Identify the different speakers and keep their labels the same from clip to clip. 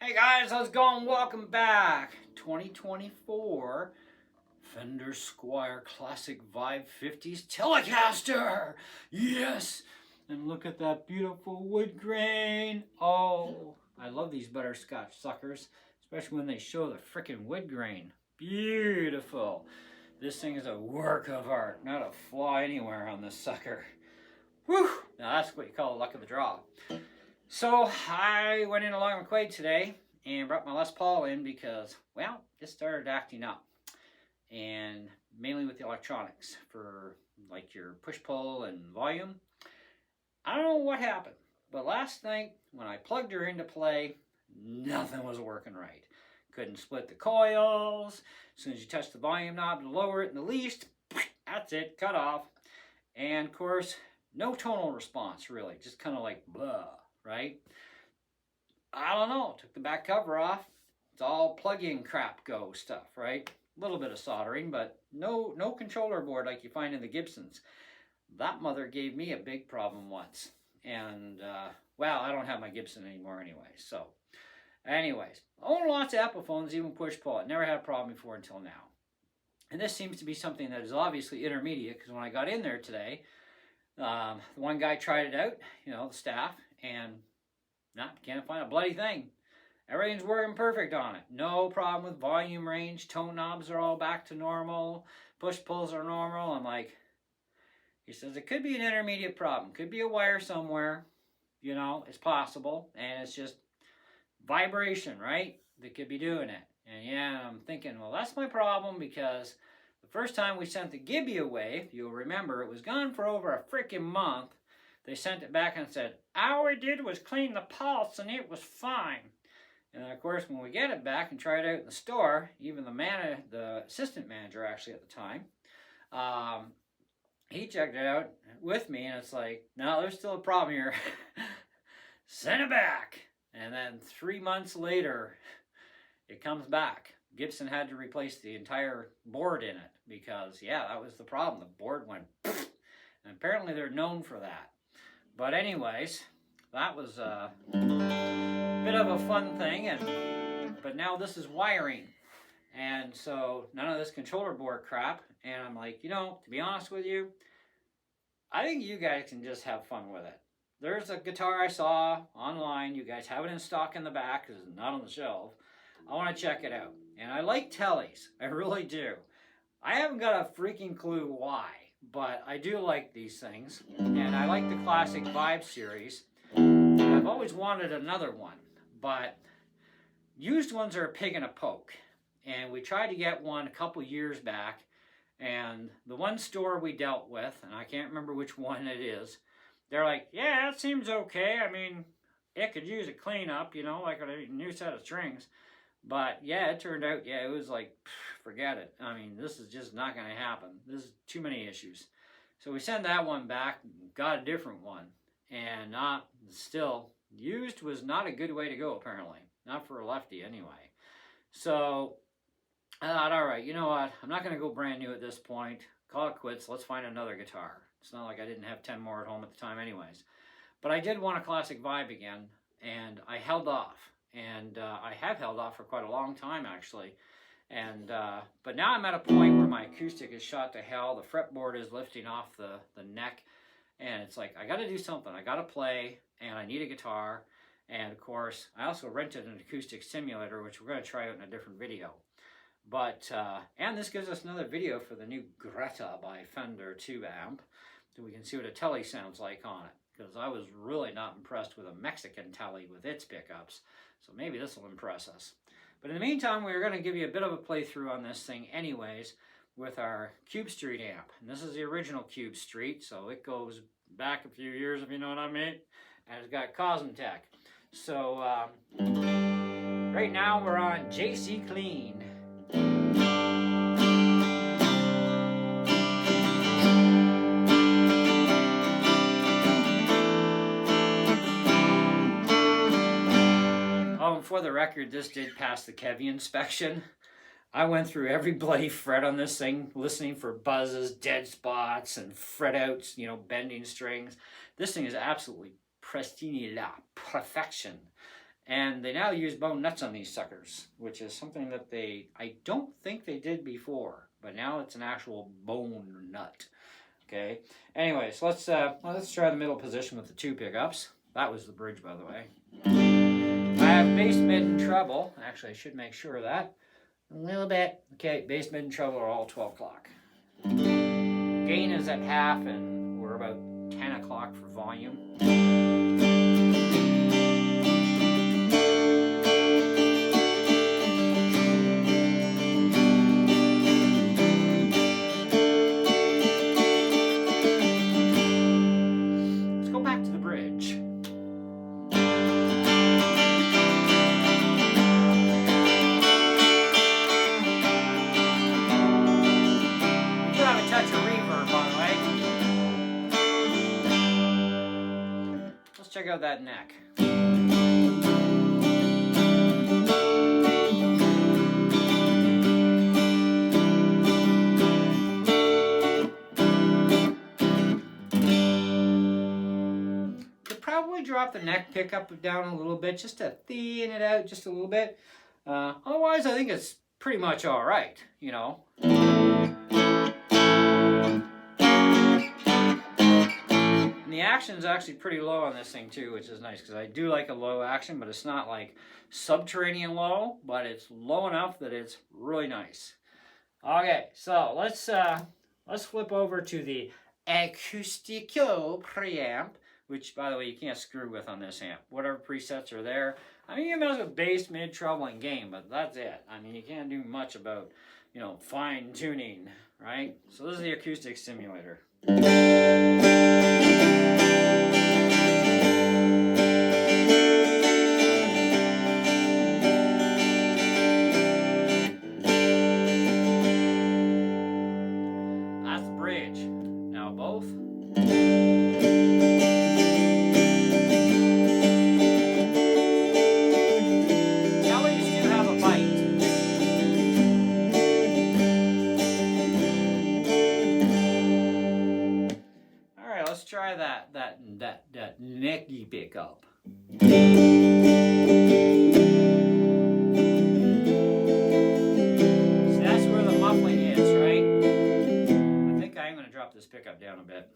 Speaker 1: Hey guys, how's it going? Welcome back. 2024 Fender Squier Classic Vibe 50s Telecaster. Yes! And look at that beautiful wood grain. Oh, I love these butterscotch suckers, especially when they show the frickin' wood grain. Beautiful. This thing is a work of art, not a flaw anywhere on this sucker. Whew! Now that's what you call luck of the draw. So I went in along McQuaid today and brought my Les Paul in because, well, it started acting up. And mainly with the electronics for like your push-pull and volume. I don't know what happened, but last night when I plugged her into play, nothing was working right. Couldn't split the coils. As soon as you touch the volume knob to lower it in the least, that's it, cut off. And of course, no tonal response really, just kind of like blah. Right? I don't know. Took the back cover off. It's all plug-in crap go stuff, right? A little bit of soldering, but no controller board like you find in the Gibsons. That mother gave me a big problem once. And, well, I don't have my Gibson anymore anyway. So, anyways, own lots of Epiphones, even push-pull. I never had a problem before until now. And this seems to be something that is obviously intermediate, because when I got in there today, the one guy tried it out, the staff, and can't find a bloody thing. Everything's working perfect on it. No problem with volume range. Tone knobs are all back to normal. Push-pulls are normal. I'm like, he says it could be an intermediate problem. Could be a wire somewhere. It's possible. And it's just vibration, right? That could be doing it. And yeah, I'm thinking, well, that's my problem because the first time we sent the Gibby away, if you'll remember, it was gone for over a freaking month. They sent it back and said, all we did was clean the pulse and it was fine. And of course, when we get it back and try it out in the store, even the assistant manager actually at the time, he checked it out with me and it's like, no, there's still a problem here. Send it back. And then 3 months later, it comes back. Gibson had to replace the entire board in it because, yeah, that was the problem. The board went, pfft, and apparently they're known for that. But anyways, that was a bit of a fun thing, but now this is wiring. And so none of this controller board crap. And I'm like, to be honest with you, I think you guys can just have fun with it. There's a guitar I saw online. You guys have it in stock in the back because it's not on the shelf. I want to check it out. And I like tellies. I really do. I haven't got a freaking clue why. But I do like these things, and I like the Classic Vibe series. I've always wanted another one, but used ones are a pig in a poke. And we tried to get one a couple years back, and the one store we dealt with, and I can't remember which one it is, they're like, yeah, it seems okay. I mean, it could use a cleanup, like a new set of strings. But yeah, it turned out, it was like, forget it. I mean, this is just not going to happen. This is too many issues. So we sent that one back, got a different one. And used was not a good way to go, apparently. Not for a lefty, anyway. So I thought, all right, you know what? I'm not going to go brand new at this point. Call it quits. Let's find another guitar. It's not like I didn't have 10 more at home at the time anyways. But I did want a Classic Vibe again, and I held off. And I have held off for quite a long time, actually. And but now I'm at a point where my acoustic is shot to hell. The fretboard is lifting off the neck. And it's like, I got to do something. I got to play, and I need a guitar. And, of course, I also rented an acoustic simulator, which we're going to try out in a different video. But, and this gives us another video for the new Greta by Fender tube amp. So we can see what a telly sounds like on it. Because I was really not impressed with a Mexican telly with its pickups. So maybe this will impress us. But in the meantime, we're going to give you a bit of a playthrough on this thing anyways with our Cube Street amp. And this is the original Cube Street, so it goes back a few years, if you know what I mean. And it's got Cosmotech. So right now we're on JC Clean. For the record, this did pass the Kevy inspection. I went through every bloody fret on this thing, listening for buzzes, dead spots, and fret outs, bending strings. This thing is absolutely pristine la perfection. And they now use bone nuts on these suckers, which is something that I don't think they did before, but now it's an actual bone nut. Okay. Anyways, let's try the middle position with the 2 pickups. That was the bridge, by the way. I have bass, mid, and treble. Actually, I should make sure of that a little bit. Okay, bass, mid, and treble are all 12 o'clock. Gain is at half, and we're about 10 o'clock for volume. Check out that neck. Could probably drop the neck pickup down a little bit just to thin it out just a little bit. Otherwise, I think it's pretty much all right, you know. And the action is actually pretty low on this thing too, which is nice because I do like a low action, but it's not like subterranean low, but it's low enough that it's really nice. Okay, so let's flip over to the acoustico preamp, which by the way you can't screw with on this amp. Whatever presets are there. I mean, you can mess with bass, mid, treble, and gain, but that's it. I mean, you can't do much about, you know, fine tuning, right? So this is the acoustic simulator. That's the bridge. Now both. Let's try that necky pickup. So that's where the muffling is, right? I think I am going to drop this pickup down a bit.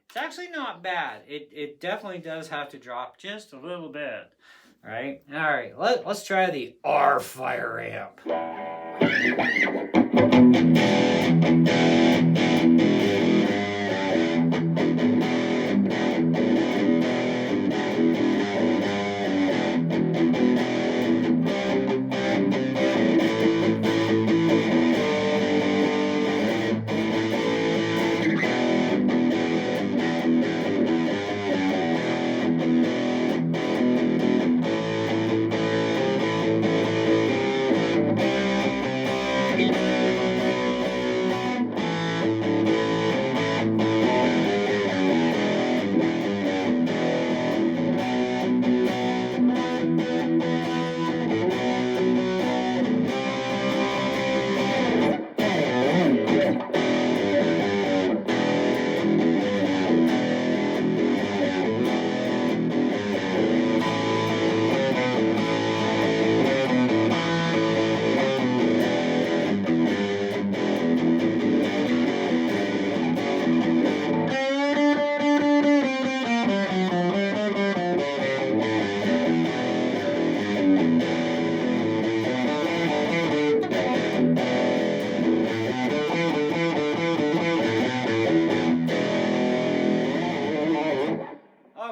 Speaker 1: It's actually not bad. It definitely does have to drop just a little bit, right? All right, let's try the R Fire amp.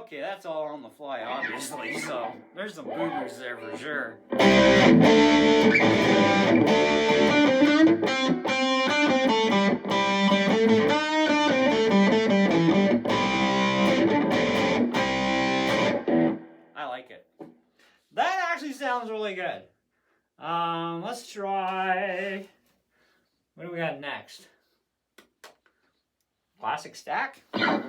Speaker 1: Okay, that's all on the fly, obviously, so there's some boo-boos there for sure. I like it. That actually sounds really good. Let's try, what do we got next? Classic stack? I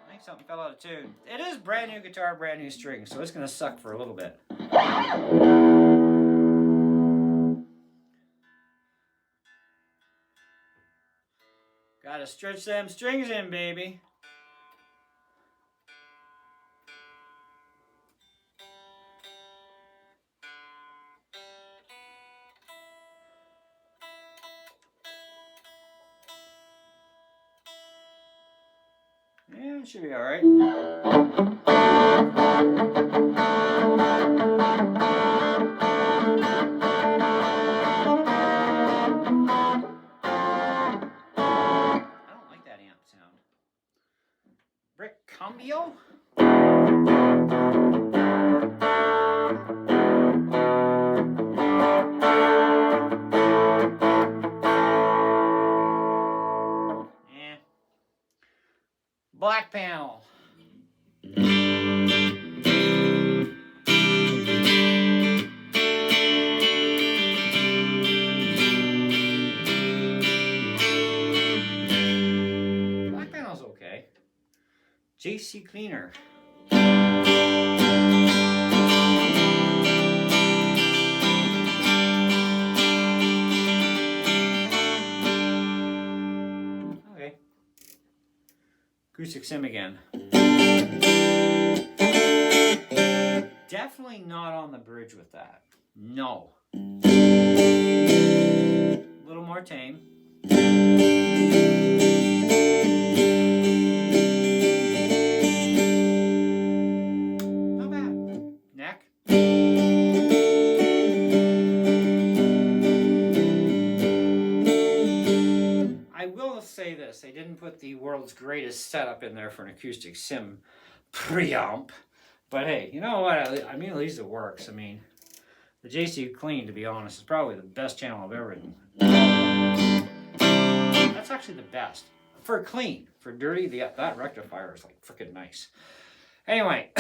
Speaker 1: think something fell out of of tune. It is brand new guitar, brand new strings, so it's going to suck for a little bit. Gotta stretch them strings in, baby. Yeah, it should be alright. Cambio? Black panel. Black panel's okay. JC cleaner. Okay. Acoustic sim again. Definitely not on the bridge with that. No. A little more tame. Not bad. Neck. I will say this, they didn't put the world's greatest setup in there for an acoustic sim preamp. But hey, you know what? I mean, at least it works. I mean, the JC Clean, to be honest, is probably the best channel I've ever written. That's actually the best. For clean. For dirty, that rectifier is like freaking nice. Anyway,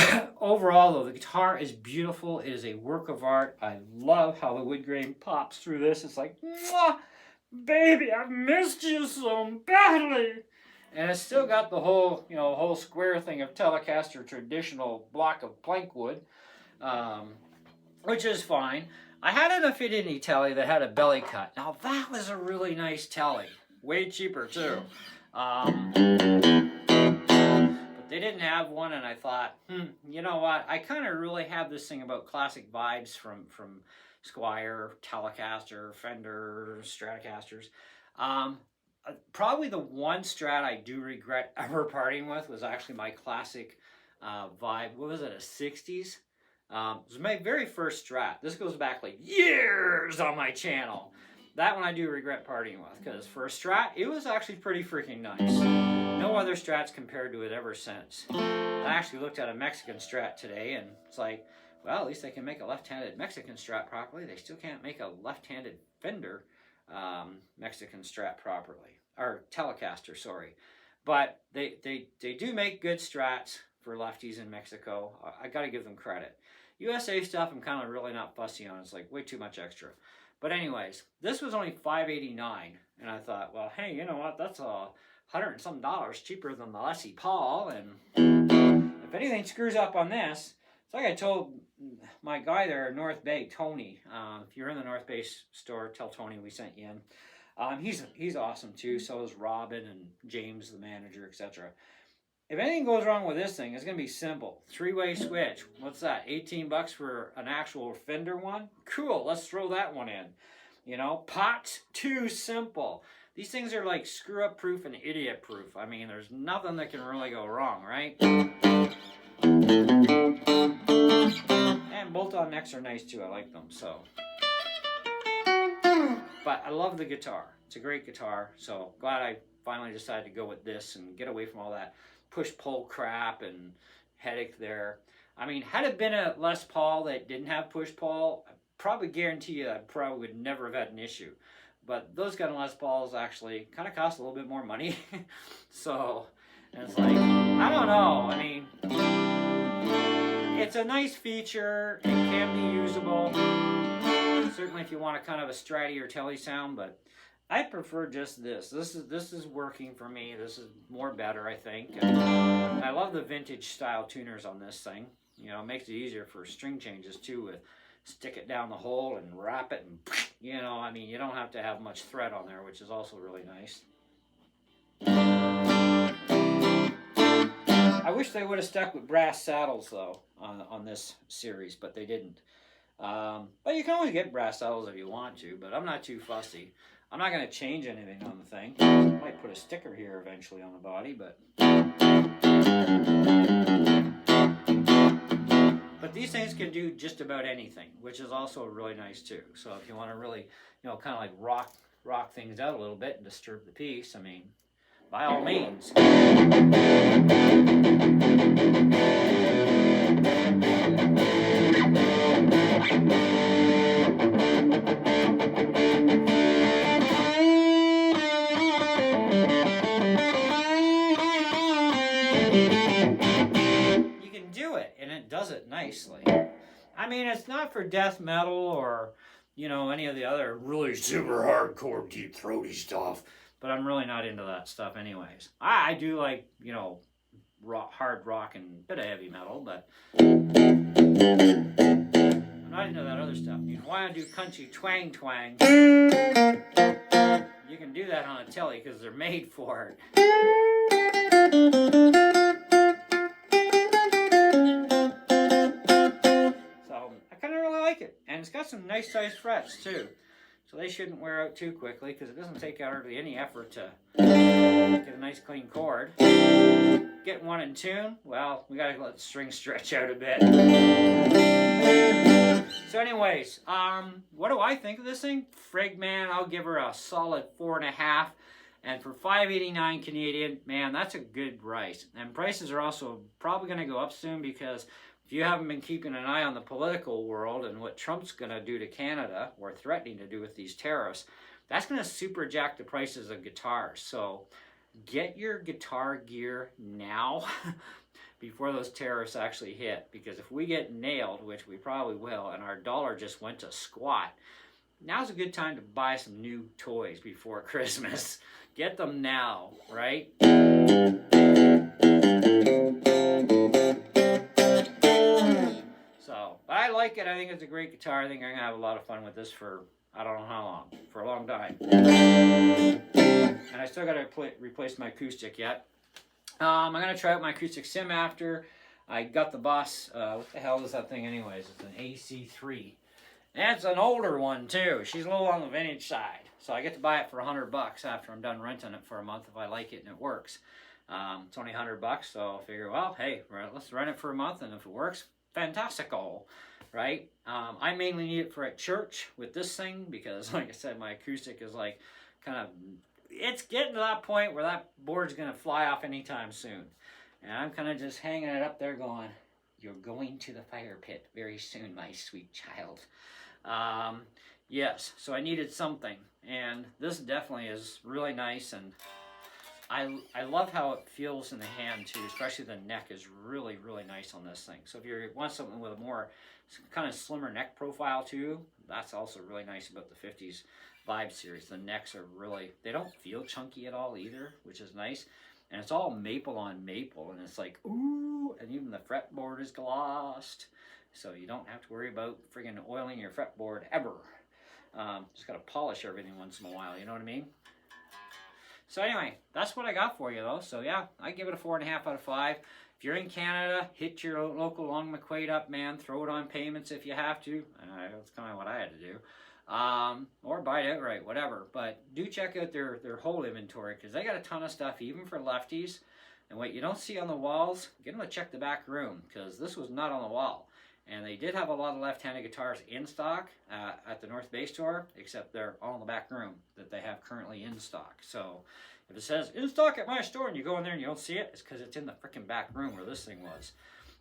Speaker 1: overall though, the guitar is beautiful. It is a work of art. I love how the wood grain pops through this. It's like, mwah, baby, I've missed you so badly. And it's still got the whole, whole square thing of Telecaster traditional block of plank wood, which is fine. I had an Affinity Telly that had a belly cut. Now that was a really nice Telly. Way cheaper too. But they didn't have one, and I thought, you know what? I kind of really have this thing about classic vibes from Squier, Telecaster, Fender, Stratocasters. Probably the one Strat I do regret ever parting with was actually my classic vibe. What was it, a 60s? It was my very first Strat. This goes back like years on my channel. That one I do regret parting with, because for a Strat, it was actually pretty freaking nice. No other Strats compared to it ever since. I actually looked at a Mexican Strat today, and it's like, well, at least they can make a left-handed Mexican Strat properly. They still can't make a left-handed Fender Mexican Strat properly, or Telecaster, sorry. But they do make good Strats for lefties in Mexico. I got to give them credit. USA stuff I'm kind of really not fussy on. It's like way too much extra. But anyways, this was only $5.89, and I thought, well, hey, you know what? That's $100 and some cheaper than the Les Paul, and if anything screws up on this, it's like I told my guy there, North Bay, Tony. If you're in the North Bay store, tell Tony we sent you in. He's awesome too. So is Robin and James, the manager, etc. If anything goes wrong with this thing, it's gonna be simple. 3-way switch. What's that? 18 bucks for an actual Fender one? Cool. Let's throw that one in. Pots, too simple. These things are like screw-up proof and idiot proof. I mean, there's nothing that can really go wrong, right? And bolt-on necks are nice too. I like them, so. But I love the guitar. It's a great guitar, so glad I finally decided to go with this and get away from all that push-pull crap and headache there. I mean, had it been a Les Paul that didn't have push-pull, I probably guarantee you I probably would never have had an issue. But those kind of Les Pauls actually kind of cost a little bit more money. So, and it's like, I don't know. I mean, it's a nice feature. It can be usable. Certainly if you want a kind of a Stratty or Telly sound, but I prefer just this. This is working for me. This is more better, I think. And I love the vintage style tuners on this thing. You know, it makes it easier for string changes too. With stick it down the hole and wrap it, and you know, I mean, you don't have to have much thread on there, which is also really nice. I wish they would have stuck with brass saddles though on this series, but they didn't. But you can always get brass saddles if you want to, but I'm not too fussy. I'm not going to change anything on the thing. I might put a sticker here eventually on the body, but these things can do just about anything, which is also really nice too. So if you want to really, you know, kind of like rock things out a little bit and disturb the piece, I mean, by all means. You can do it, and it does it nicely. I mean, it's not for death metal or, you know, any of the other really super hardcore, deep throaty stuff. But I'm really not into that stuff anyways. I do like, you know, hard rock and a bit of heavy metal, but I'm not into that other stuff. You want to do country twang, you can do that on a telly because they're made for it. So I kind of really like it. And it's got some nice sized frets too. So they shouldn't wear out too quickly because it doesn't take hardly any effort to get a nice clean chord. Get one in tune, well, we gotta let the string stretch out a bit. So anyways, what do I think of this thing? Frig, man, I'll give her a solid 4.5. And for $5.89 Canadian, man, that's a good price. And prices are also probably gonna go up soon because if you haven't been keeping an eye on the political world and what Trump's going to do to Canada, or threatening to do with these tariffs, that's going to super jack the prices of guitars. So get your guitar gear now before those tariffs actually hit. Because if we get nailed, which we probably will, and our dollar just went to squat, now's a good time to buy some new toys before Christmas. Get them now, right? But I like it. I think it's a great guitar. I think I'm going to have a lot of fun with this for, I don't know how long, for a long time. And I still got to replace my acoustic yet. I'm going to try out my acoustic sim after. I got the Boss, what the hell is that thing anyways? It's an AC3. And it's an older one too. She's a little on the vintage side. So I get to buy it for $100 after I'm done renting it for a month if I like it and it works. It's only $100, so I figure, well, hey, let's rent it for a month, and if it works, fantastical, right? I mainly need it for at church with this thing because, like I said, my acoustic is like kind of, it's getting to that point where that board's going to fly off anytime soon. And I'm kind of just hanging it up there going, you're going to the fire pit very soon, my sweet child. Yes, so I needed something, and this definitely is really nice, and I love how it feels in the hand too, especially the neck is really, really nice on this thing. So if you want something with a more kind of slimmer neck profile too, that's also really nice about the 50s Vibe series. The necks are really, they don't feel chunky at all either, which is nice. And it's all maple on maple, and it's like, ooh, and even the fretboard is glossed. So you don't have to worry about friggin' oiling your fretboard ever. Just gotta polish everything once in a while, you know what I mean? So anyway, that's what I got for you though. So yeah, I give it a 4.5 out of 5. If you're in Canada, hit your local Long McQuaid up, man. Throw it on payments if you have to. That's kind of what I had to do. Or buy it outright, whatever. But do check out their whole inventory because they got a ton of stuff, even for lefties. And what you don't see on the walls, get them to check the back room because this was not on the wall. And they did have a lot of left-handed guitars in stock at the North Bay store, except they're all in the back room that they have currently in stock. So if it says in stock at my store and you go in there and you don't see it, it's because it's in the freaking back room where this thing was.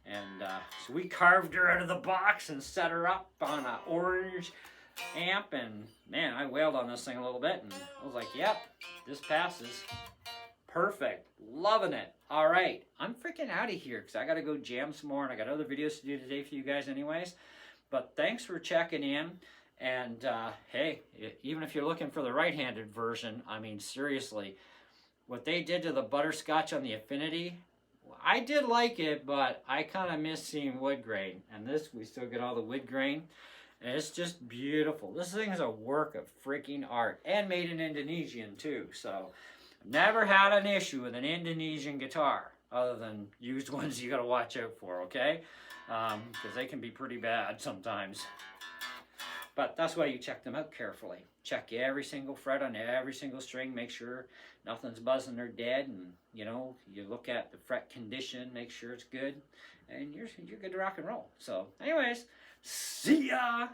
Speaker 1: And so we carved her out of the box and set her up on an orange amp, and man, I wailed on this thing a little bit, and I was like, yep, this passes. Perfect. Loving it. All right. I'm freaking out of here because I got to go jam some more, and I got other videos to do today for you guys anyways. But thanks for checking in. And hey, even if you're looking for the right-handed version, I mean, seriously, what they did to the butterscotch on the Affinity, I did like it, but I kind of miss seeing wood grain. And this, we still get all the wood grain. And it's just beautiful. This thing is a work of freaking art. And made in Indonesian, too. So, never had an issue with an Indonesian guitar. Other than used ones you got to watch out for, okay? Because they can be pretty bad sometimes. But that's why you check them out carefully. Check every single fret on every single string. Make sure nothing's buzzing or dead. And, you know, you look at the fret condition. Make sure it's good. And you're good to rock and roll. So, anyways, see ya!